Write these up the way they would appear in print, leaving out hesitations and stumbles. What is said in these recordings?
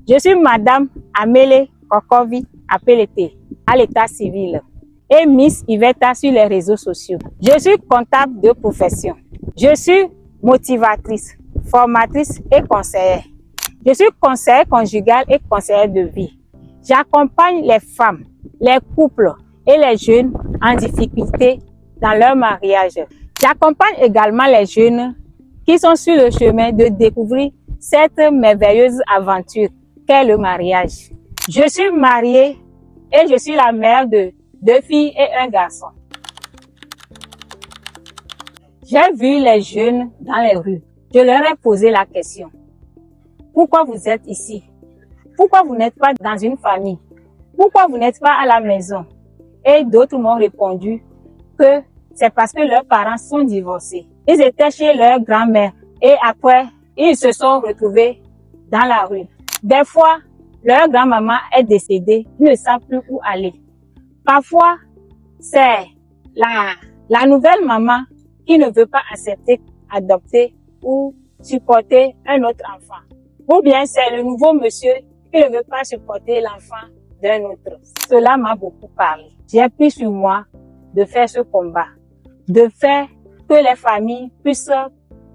Je suis Madame Amélie Kokovi Apelete à l'état civil et Miss Iveta sur les réseaux sociaux. Je suis comptable de profession. Je suis motivatrice, formatrice et conseillère. Je suis conseillère conjugale et conseillère de vie. J'accompagne les femmes, les couples et les jeunes en difficulté dans leur mariage. J'accompagne également les jeunes qui sont sur le chemin de découvrir cette merveilleuse aventure qu'est le mariage. Je suis mariée et je suis la mère de 2 filles et 1 garçon. J'ai vu les jeunes dans les rues. Je leur ai posé la question. Pourquoi vous êtes ici? Pourquoi vous n'êtes pas dans une famille? Pourquoi vous n'êtes pas à la maison? Et d'autres m'ont répondu que c'est parce que leurs parents sont divorcés. Ils étaient chez leur grand-mère et après, ils se sont retrouvés dans la rue. Des fois, leur grand-maman est décédée, ils ne savent plus où aller. Parfois, c'est la nouvelle maman qui ne veut pas accepter, adopter ou supporter un autre enfant. Ou bien c'est le nouveau monsieur qui ne veut pas supporter l'enfant d'un autre. Cela m'a beaucoup parlé. J'ai pris sur moi de faire ce combat, de faire que les familles puissent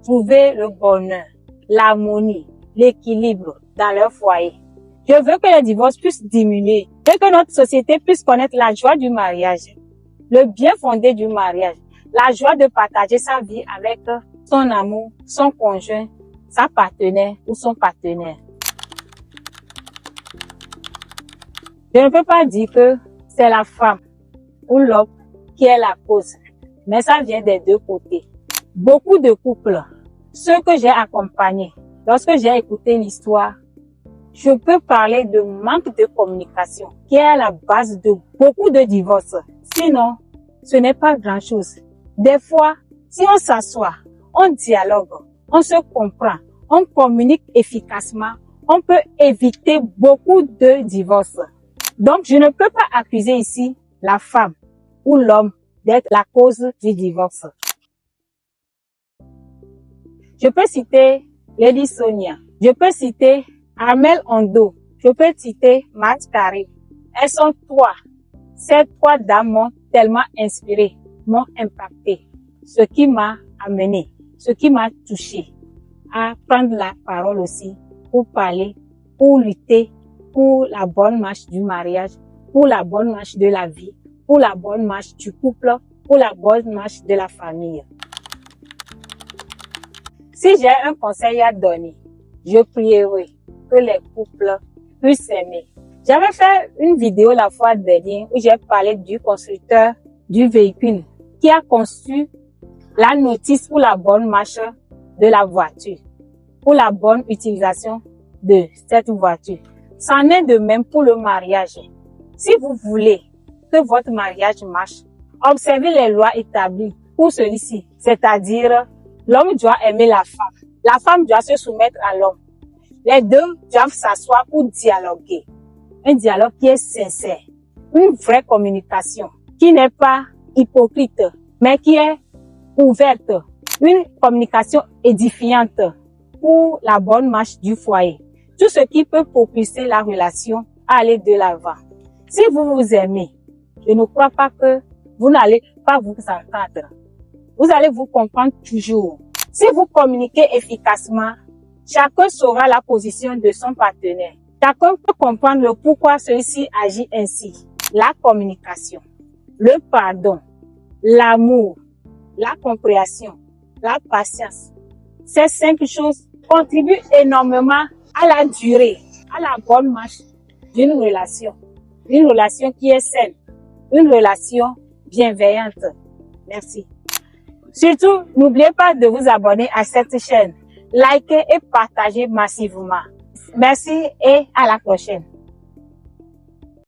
trouver le bonheur, l'harmonie, l'équilibre dans leur foyer. Je veux que les divorces puissent diminuer et que notre société puisse connaître la joie du mariage, le bien fondé du mariage, la joie de partager sa vie avec son amour, son conjoint, sa partenaire ou son partenaire. Je ne peux pas dire que c'est la femme ou l'homme qui est la cause, mais ça vient des deux côtés. Beaucoup de couples, ceux que j'ai accompagnés, lorsque j'ai écouté l'histoire, je peux parler de manque de communication qui est à la base de beaucoup de divorces. Sinon, ce n'est pas grand-chose. Des fois, si on s'assoit, on dialogue, on se comprend, on communique efficacement, on peut éviter beaucoup de divorces. Donc, je ne peux pas accuser ici la femme ou l'homme d'être la cause du divorce. Je peux citer Lady Sonia, je peux citer Armel Ondo, je peux citer Matt Karim. Elles sont 3. Ces 3 dames m'ont tellement inspiré, m'ont impacté, ce qui m'a amené, ce qui m'a touché à prendre la parole aussi pour parler, pour lutter pour la bonne marche du mariage, pour la bonne marche de la vie, pour la bonne marche du couple, pour la bonne marche de la famille. Si j'ai un conseil à donner, je prierai que les couples puissent s'aimer. J'avais fait une vidéo la fois dernière où j'ai parlé du constructeur du véhicule qui a conçu la notice pour la bonne marche de la voiture, pour la bonne utilisation de cette voiture. C'en est de même pour le mariage. Si vous voulez que votre mariage marche, observez les lois établies pour celui-ci, c'est-à-dire l'homme doit aimer la femme doit se soumettre à l'homme. Les deux doivent s'asseoir pour dialoguer. Un dialogue qui est sincère, une vraie communication qui n'est pas hypocrite, mais qui est ouverte, une communication édifiante pour la bonne marche du foyer. Tout ce qui peut propulser la relation à aller de l'avant. Si vous vous aimez, je ne crois pas que vous n'allez pas vous entendre. Vous allez vous comprendre toujours. Si vous communiquez efficacement, chacun saura la position de son partenaire. Chacun peut comprendre le pourquoi celui-ci agit ainsi. La communication, le pardon, l'amour, la compréhension, la patience. Ces 5 choses contribuent énormément à la durée, à la bonne marche d'une relation. Une relation qui est saine, une relation bienveillante. Merci. Surtout, n'oubliez pas de vous abonner à cette chaîne. Likez et partagez massivement. Merci et à la prochaine.